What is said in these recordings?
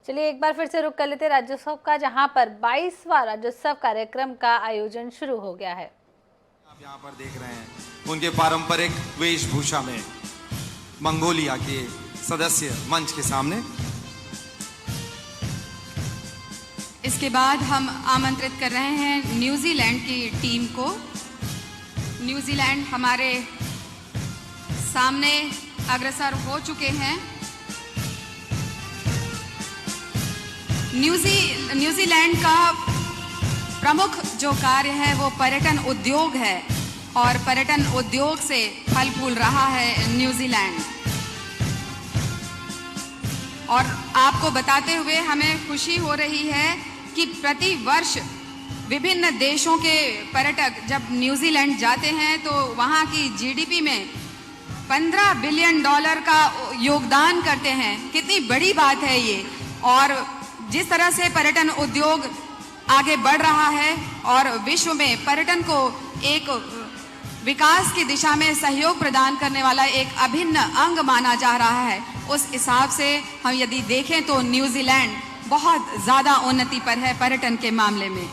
चलिए एक बार फिर से रुक कर लेते राज्योत्सव का, जहां पर 22वां राज्योत्सव कार्यक्रम का आयोजन शुरू हो गया है। आप यहाँ पर देख रहे हैं उनके पारंपरिक वेशभूषा में मंगोलिया के सदस्य मंच के सामने। इसके बाद हम आमंत्रित कर रहे हैं न्यूजीलैंड की टीम को। न्यूजीलैंड हमारे सामने अग्रसर हो चुके हैं। न्यूजीलैंड का प्रमुख जो कार्य है वो पर्यटन उद्योग है और पर्यटन उद्योग से फल फूल रहा है न्यूजीलैंड। और आपको बताते हुए हमें खुशी हो रही है कि प्रति वर्ष विभिन्न देशों के पर्यटक जब न्यूजीलैंड जाते हैं तो वहाँ की जीडीपी में $15 बिलियन का योगदान करते हैं। कितनी बड़ी बात है ये। और जिस तरह से पर्यटन उद्योग आगे बढ़ रहा है और विश्व में पर्यटन को एक विकास की दिशा में सहयोग प्रदान करने वाला एक अभिन्न अंग माना जा रहा है, उस हिसाब से हम यदि देखें तो न्यूजीलैंड बहुत ज़्यादा उन्नति पर है पर्यटन के मामले में।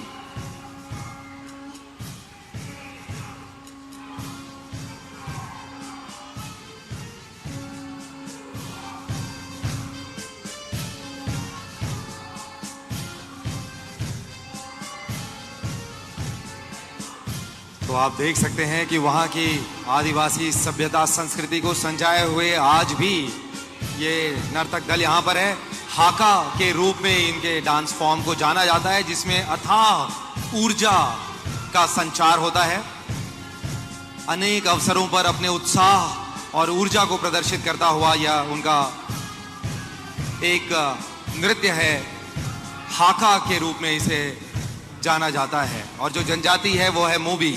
तो आप देख सकते हैं कि वहाँ की आदिवासी सभ्यता संस्कृति को संजाए हुए आज भी ये नर्तक दल यहाँ पर है। हाका के रूप में इनके डांस फॉर्म को जाना जाता है, जिसमें अथाह ऊर्जा का संचार होता है। अनेक अवसरों पर अपने उत्साह और ऊर्जा को प्रदर्शित करता हुआ यह उनका एक नृत्य है। हाका के रूप में इसे जाना जाता है। और जो जनजाति है वो है मोबी।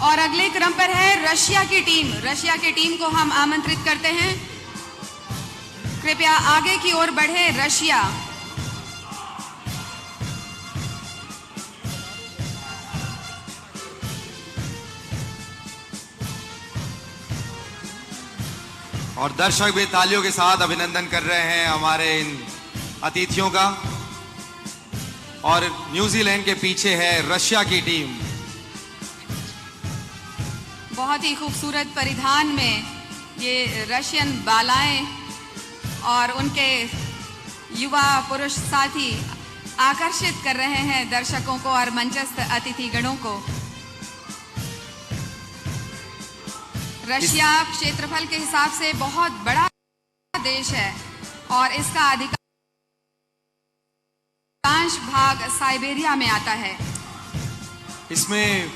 और अगले क्रम पर है रशिया की टीम। रशिया की टीम को हम आमंत्रित करते हैं। कृपया आगे की ओर बढ़े रशिया। और दर्शक भी तालियों के साथ अभिनंदन कर रहे हैं हमारे इन अतिथियों का। और न्यूजीलैंड के पीछे है रशिया की टीम। बहुत ही खूबसूरत परिधान में ये रशियन बालाएं और उनके युवा पुरुष साथी आकर्षित कर रहे हैं दर्शकों को और मंचस्थ अतिथिगणों को। रशिया क्षेत्रफल के हिसाब से बहुत बड़ा देश है और इसका अधिकांश भाग साइबेरिया में आता है। इसमें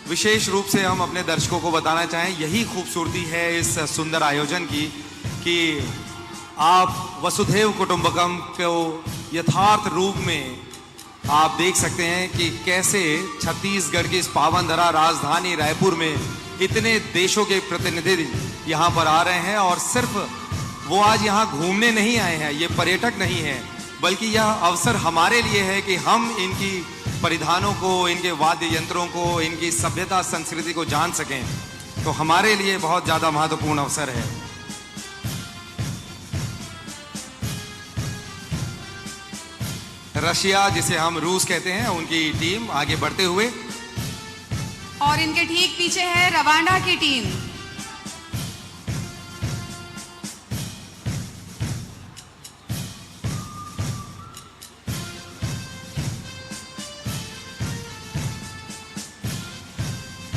विशेष रूप से हम अपने दर्शकों को बताना चाहें, यही खूबसूरती है इस सुंदर आयोजन की कि आप वसुधैव कुटुंबकम को यथार्थ रूप में आप देख सकते हैं कि कैसे छत्तीसगढ़ की इस पावन धरा राजधानी रायपुर में इतने देशों के प्रतिनिधि यहाँ पर आ रहे हैं। और सिर्फ वो आज यहाँ घूमने नहीं आए हैं, ये पर्यटक नहीं है, बल्कि यह अवसर हमारे लिए है कि हम इनकी परिधानों को, इनके वाद्य यंत्रों को, इनकी सभ्यता संस्कृति को जान सकें। तो हमारे लिए बहुत ज़्यादा महत्वपूर्ण अवसर है। रशिया, जिसे हम रूस कहते हैं, उनकी टीम आगे बढ़ते हुए। और इनके ठीक पीछे है रवांडा की टीम।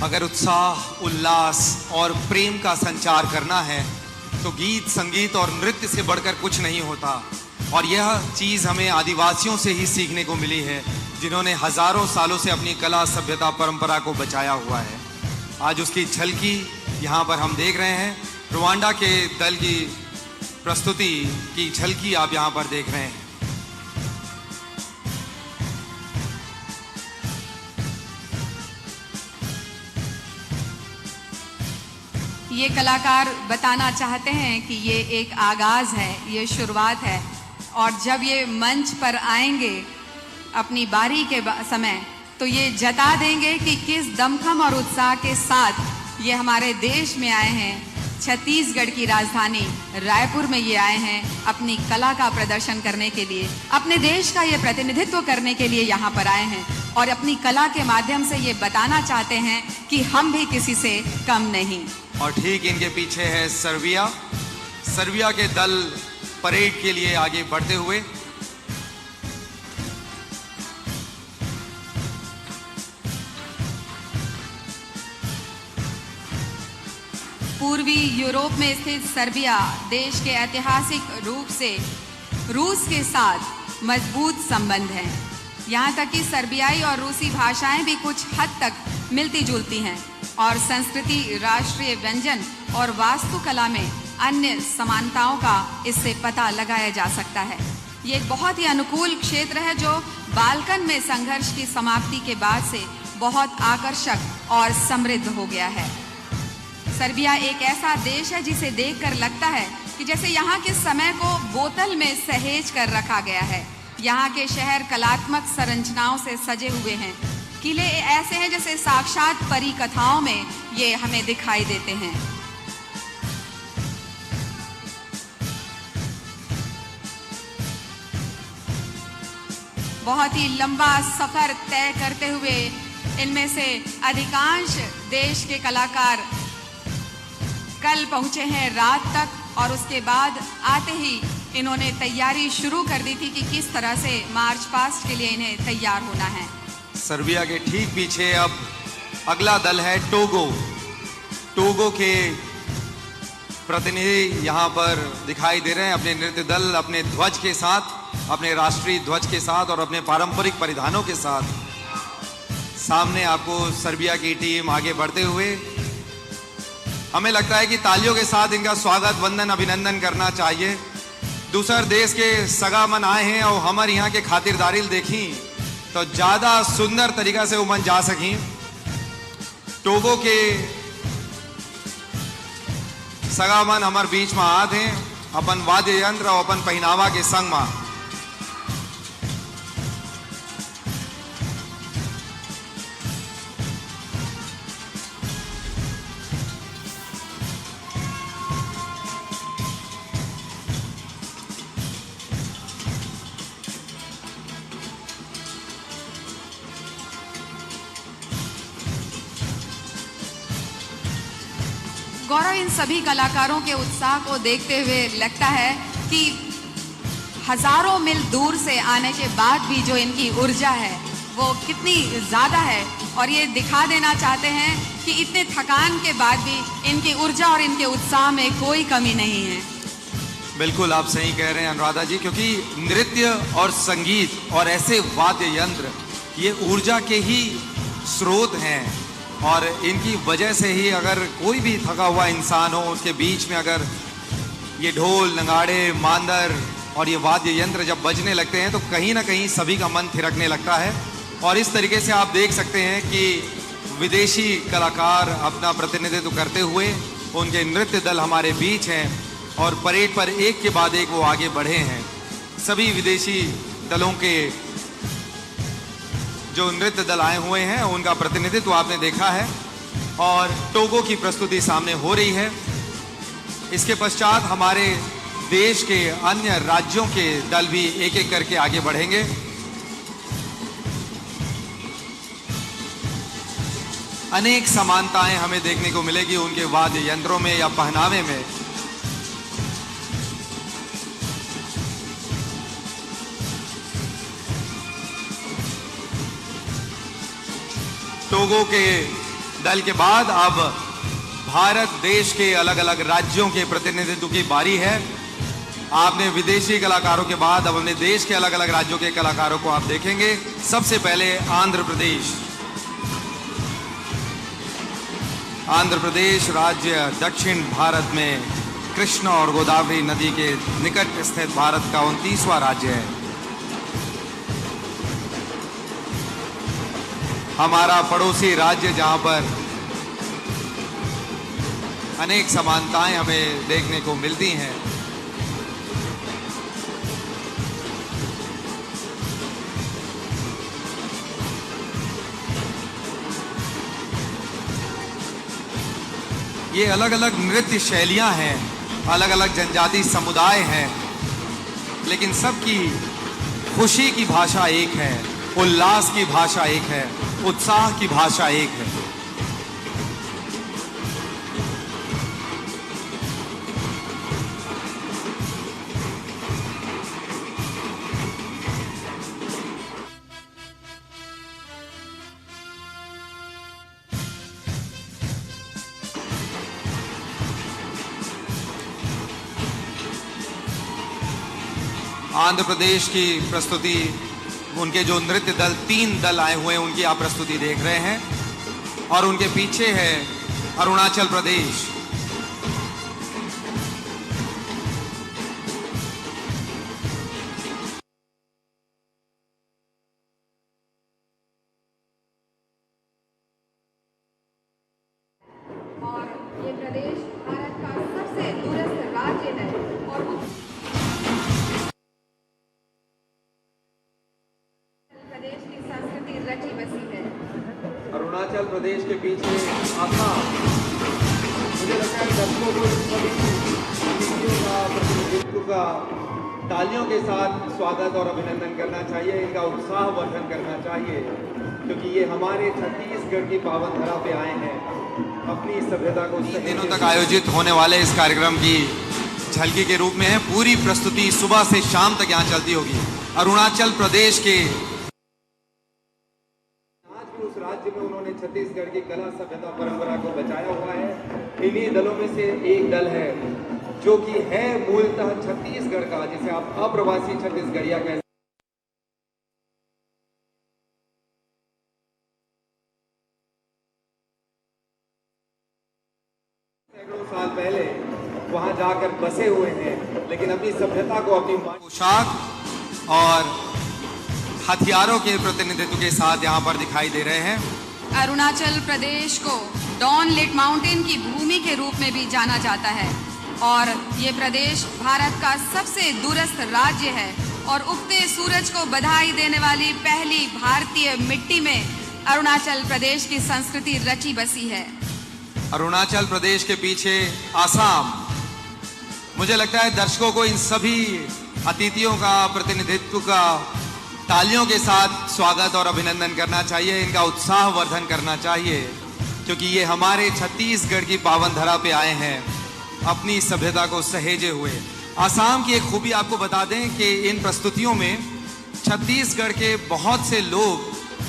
अगर उत्साह, उल्लास और प्रेम का संचार करना है तो गीत, संगीत और नृत्य से बढ़कर कुछ नहीं होता। और यह चीज़ हमें आदिवासियों से ही सीखने को मिली है, जिन्होंने हजारों सालों से अपनी कला, सभ्यता, परंपरा को बचाया हुआ है। आज उसकी झलकी यहाँ पर हम देख रहे हैं। रवांडा के दल की प्रस्तुति की झलकी आप यहाँ पर देख रहे हैं। ये कलाकार बताना चाहते हैं कि ये एक आगाज है, ये शुरुआत है। और जब ये मंच पर आएंगे अपनी बारी के समय तो ये जता देंगे कि किस दमखम और उत्साह के साथ ये हमारे देश में आए हैं। छत्तीसगढ़ की राजधानी रायपुर में ये आए हैं अपनी कला का प्रदर्शन करने के लिए, अपने देश का ये प्रतिनिधित्व करने के लिए यहाँ पर आए हैं और अपनी कला के माध्यम से ये बताना चाहते हैं कि हम भी किसी से कम नहीं। और ठीक इनके पीछे है सर्बिया। सर्बिया के दल परेड के लिए आगे बढ़ते हुए। पूर्वी यूरोप में स्थित सर्बिया देश के ऐतिहासिक रूप से रूस के साथ मजबूत संबंध हैं। यहाँ तक कि सर्बियाई और रूसी भाषाएं भी कुछ हद तक मिलती जुलती हैं और संस्कृति, राष्ट्रीय व्यंजन और वास्तुकला में अन्य समानताओं का इससे पता लगाया जा सकता है। ये एक बहुत ही अनुकूल क्षेत्र है जो बाल्कन में संघर्ष की समाप्ति के बाद से बहुत आकर्षक और समृद्ध हो गया है। सर्बिया एक ऐसा देश है जिसे देखकर लगता है कि जैसे यहाँ के समय को बोतल में सहेज कर रखा गया है। यहाँ के शहर कलात्मक संरचनाओं से सजे हुए हैं। किले ऐसे हैं जैसे साक्षात परी कथाओं में ये हमें दिखाई देते हैं। बहुत ही लंबा सफर तय करते हुए इनमें से अधिकांश देश के कलाकार कल पहुंचे हैं रात तक और उसके बाद आते ही इन्होंने तैयारी शुरू कर दी थी कि किस तरह से मार्च पास्ट के लिए इन्हें तैयार होना है। सर्बिया के ठीक पीछे अब अगला दल है टोगो। टोगो के प्रतिनिधि यहाँ पर दिखाई दे रहे हैं अपने नृत्य दल, अपने ध्वज के साथ, अपने राष्ट्रीय ध्वज के साथ और अपने पारंपरिक परिधानों के साथ। सामने आपको सर्बिया की टीम आगे बढ़ते हुए। हमें लगता है कि तालियों के साथ इनका स्वागत, वंदन, अभिनंदन करना चाहिए। दूसर देश के सगामन आए हैं और हमारे यहाँ के खातिरदारी देखी तो ज्यादा सुंदर तरीका से उमन जा सकी। टोगो के सगामन हमारे बीच में आते हैं अपन वाद्य यंत्र और अपन पहनावा के संग में। गौरव, इन सभी कलाकारों के उत्साह को देखते हुए लगता है कि हजारों मील दूर से आने के बाद भी जो इनकी ऊर्जा है वो कितनी ज़्यादा है और ये दिखा देना चाहते हैं कि इतने थकान के बाद भी इनकी ऊर्जा और इनके उत्साह में कोई कमी नहीं है। बिल्कुल आप सही कह रहे हैं अनुराधा जी, क्योंकि नृत्य और संगीत और ऐसे वाद्य यंत्र ये ऊर्जा के ही स्रोत हैं और इनकी वजह से ही अगर कोई भी थका हुआ इंसान हो उसके बीच में अगर ये ढोल, नगाड़े, मांदर और ये वाद्य यंत्र जब बजने लगते हैं तो कहीं ना कहीं सभी का मन थिरकने लगता है। और इस तरीके से आप देख सकते हैं कि विदेशी कलाकार अपना प्रतिनिधित्व करते हुए उनके नृत्य दल हमारे बीच हैं और परेड पर एक के बाद एक वो आगे बढ़े हैं। सभी विदेशी दलों के जो नृत्य दल आए हुए हैं उनका प्रतिनिधित्व आपने देखा है और टोगो की प्रस्तुति सामने हो रही है। इसके पश्चात हमारे देश के अन्य राज्यों के दल भी एक एक करके आगे बढ़ेंगे। अनेक समानताएं हमें देखने को मिलेगी उनके वाद्य यंत्रों में या पहनावे में। टोगो के दल के बाद अब भारत देश के अलग अलग राज्यों के प्रतिनिधित्व की बारी है। आपने विदेशी कलाकारों के बाद अब अपने देश के अलग अलग राज्यों के कलाकारों को आप देखेंगे। सबसे पहले आंध्र प्रदेश। आंध्र प्रदेश राज्य दक्षिण भारत में कृष्णा और गोदावरी नदी के निकट स्थित भारत का 29वां राज्य है। हमारा पड़ोसी राज्य जहां पर अनेक समानताएं हमें देखने को मिलती हैं। ये अलग अलग नृत्य शैलियां हैं, अलग अलग जनजाति समुदाय हैं, लेकिन सबकी खुशी की भाषा एक है, उल्लास की भाषा एक है, उत्साह की भाषा एक है। आंध्र प्रदेश की प्रस्तुति, उनके जो नृत्य दल 3 दल आए हुए हैं उनकी आप प्रस्तुति देख रहे हैं और उनके पीछे है अरुणाचल प्रदेश। और ये प्रदेश भारत का सबसे दूरस्थ राज्य है और प्रदेश की संस्कृति रची बसी है। अरुणाचल प्रदेश के पीछे आसाम। मुझे लगता है दर्शकों को सभी अतिथियों का, प्रतिनिधित्व का तालियों के साथ स्वागत और अभिनंदन करना चाहिए, इनका उत्साह वर्धन करना चाहिए, क्योंकि ये हमारे छत्तीसगढ़ की पावन धरा पे आए हैं अपनी सभ्यता को। 3 दिनों तक आयोजित होने वाले इस कार्यक्रम की झलकी के रूप में है। पूरी प्रस्तुति सुबह से शाम तक यहाँ चलती होगी। अरुणाचल प्रदेश के उस राज्य में उन्होंने छत्तीसगढ़ की कला, सभ्यता, परंपरा को बचाया हुआ है। इन्हीं दलों में से एक दल है जो कि है मूलतः छत्तीसगढ़ का, जिसे आप अप्रवासी छत्तीसगढ़िया कहते हैं। सैकड़ों साल पहले वहां जाकर बसे हुए हैं, लेकिन अपनी सभ्यता को, अपनी पोशाक और हथियारों के प्रतिनिधित्व के साथ यहाँ पर दिखाई दे रहे हैं। अरुणाचल प्रदेश को डॉन लिट माउंटेन की भूमि के रूप में भी जाना जाता है और ये प्रदेश भारत का सबसे दूरस्थ राज्य है और उगते सूरज को बधाई देने वाली पहली भारतीय मिट्टी में अरुणाचल प्रदेश की संस्कृति रची बसी है। अरुणाचल प्रदेश के पीछे आसाम। मुझे लगता है दर्शकों को इन सभी अतिथियों का, प्रतिनिधित्व का तालियों के साथ स्वागत और अभिनंदन करना चाहिए, इनका उत्साह वर्धन करना चाहिए, क्योंकि ये हमारे छत्तीसगढ़ की पावन धरा पे आए हैं अपनी सभ्यता को सहेजे हुए। आसाम की एक खूबी आपको बता दें कि इन प्रस्तुतियों में छत्तीसगढ़ के बहुत से लोग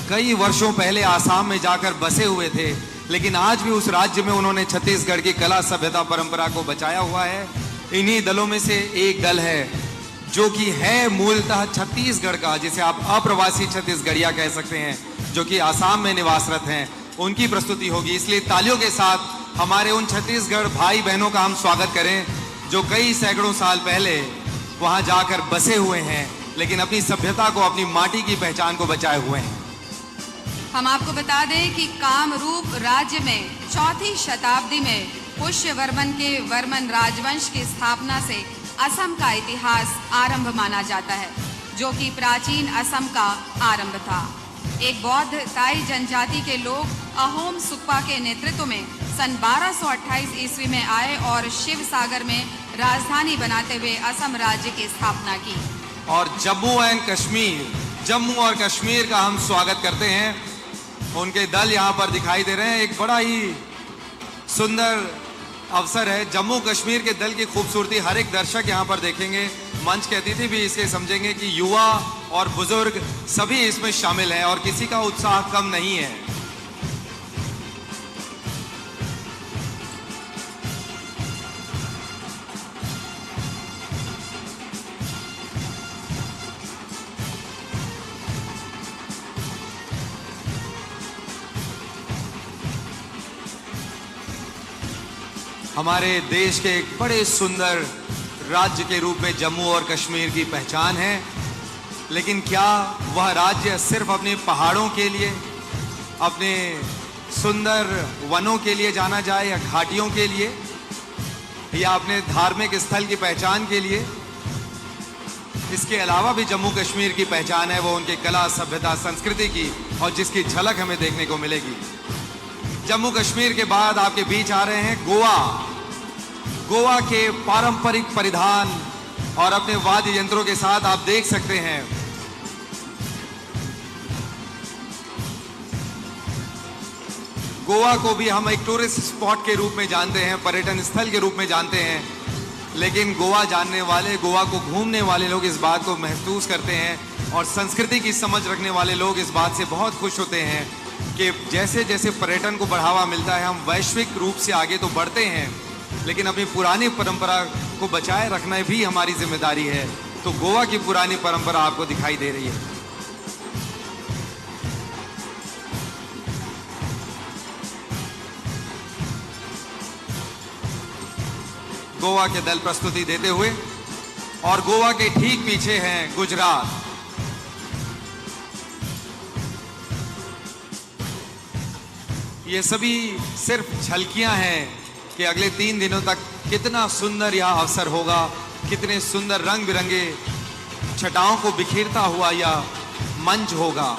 कई वर्षों पहले आसाम में जाकर बसे हुए थे, लेकिन आज भी उस राज्य में उन्होंने छत्तीसगढ़ की कला, सभ्यता, परंपरा को बचाया हुआ है। इन्हीं दलों में से एक दल है जो कि है मूलतः छत्तीसगढ़ का, जिसे आप अप्रवासी छत्तीसगढ़िया कह सकते हैं, जो कि आसाम में निवासरत हैं। उनकी प्रस्तुति होगी, इसलिए तालियों के साथ हमारे उन छत्तीसगढ़ भाई बहनों का हम स्वागत करें जो कई सैकड़ों साल पहले वहां जाकर बसे हुए हैं, लेकिन अपनी सभ्यता को, अपनी माटी की पहचान को बचाए हुए हैं। हम आपको बता दें कि कामरूप राज्य में 4वीं शताब्दी में पुष्यवर्मन के वर्मन राजवंश की स्थापना से असम का इतिहास आरंभ माना जाता है, जो कि प्राचीन असम का आरंभ था। एक बौद्ध ताई जनजाति के लोग अहोम सुक्पा के नेतृत्व में सन 1228 ईस्वी में आए और शिव सागर में राजधानी बनाते हुए असम राज्य की स्थापना की। और जम्मू एंड कश्मीर, जम्मू और कश्मीर का हम स्वागत करते हैं। उनके दल यहाँ पर दिखाई दे रहे हैं। एक बड़ा ही सुंदर अवसर है। जम्मू कश्मीर के दल की खूबसूरती हर एक दर्शक यहाँ पर देखेंगे। मंच के अतिथि भी इसके समझेंगे कि युवा और बुजुर्ग सभी इसमें शामिल हैं और किसी का उत्साह कम नहीं है। हमारे देश के एक बड़े सुंदर राज्य के रूप में जम्मू और कश्मीर की पहचान है, लेकिन क्या वह राज्य सिर्फ अपने पहाड़ों के लिए, अपने सुंदर वनों के लिए जाना जाए, या घाटियों के लिए, या अपने धार्मिक स्थल की पहचान के लिए? इसके अलावा भी जम्मू कश्मीर की पहचान है वो उनकी कला, सभ्यता, संस्कृति की, और जिसकी झलक हमें देखने को मिलेगी। जम्मू कश्मीर के बाद आपके बीच आ रहे हैं गोवा। गोवा के पारंपरिक परिधान और अपने वाद्य यंत्रों के साथ आप देख सकते हैं गोवा को भी हम एक टूरिस्ट स्पॉट के रूप में जानते हैं, पर्यटन स्थल के रूप में जानते हैं, लेकिन गोवा जानने वाले, गोवा को घूमने वाले लोग इस बात को महसूस करते हैं और संस्कृति की समझ रखने वाले लोग इस बात से बहुत खुश होते हैं कि जैसे जैसे पर्यटन को बढ़ावा मिलता है हम वैश्विक रूप से आगे तो बढ़ते हैं, लेकिन अपनी पुरानी परंपरा को बचाए रखना भी हमारी जिम्मेदारी है। तो गोवा की पुरानी परंपरा आपको दिखाई दे रही है। गोवा के दल प्रस्तुति देते हुए और गोवा के ठीक पीछे हैं गुजरात। ये सभी सिर्फ झलकियां हैं कि अगले 3 दिनों तक कितना सुंदर यह अवसर होगा, कितने सुंदर रंग बिरंगे छटाओं को बिखेरता हुआ यह मंच होगा।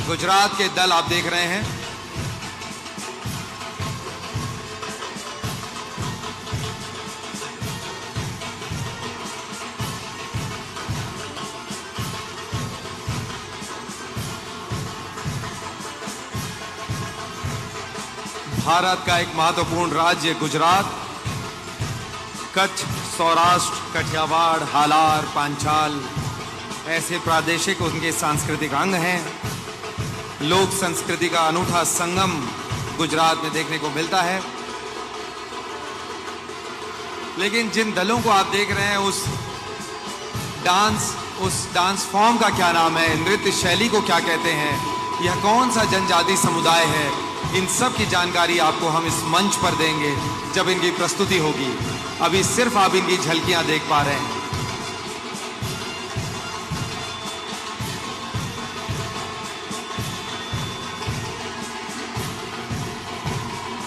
गुजरात के दल आप देख रहे हैं। भारत का एक महत्वपूर्ण राज्य गुजरात, कच्छ, सौराष्ट्र, कठियावाड़, हालार, पांचाल ऐसे प्रादेशिक उनके सांस्कृतिक अंग हैं। लोक संस्कृति का अनूठा संगम गुजरात में देखने को मिलता है। लेकिन जिन दलों को आप देख रहे हैं उस डांस फॉर्म का क्या नाम है, नृत्य शैली को क्या कहते हैं, यह कौन सा जनजाति समुदाय है, इन सब की जानकारी आपको हम इस मंच पर देंगे जब इनकी प्रस्तुति होगी। अभी सिर्फ आप इनकी झलकियां देख पा रहे हैं।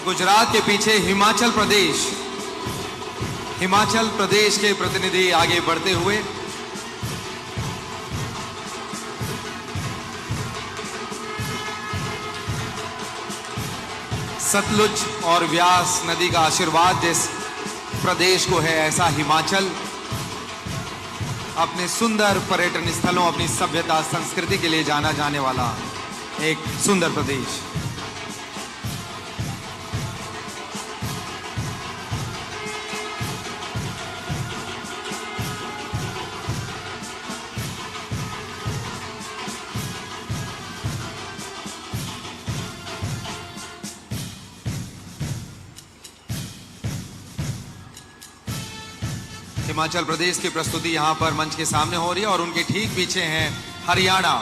गुजरात के पीछे हिमाचल प्रदेश के प्रतिनिधि आगे बढ़ते हुए सतलुज और व्यास नदी का आशीर्वाद जिस प्रदेश को है, ऐसा हिमाचल अपने सुंदर पर्यटन स्थलों, अपनी सभ्यता संस्कृति के लिए जाना जाने वाला एक सुंदर प्रदेश। हिमाचल प्रदेश की प्रस्तुति यहां पर मंच के सामने हो रही है और उनके ठीक पीछे हैं हरियाणा।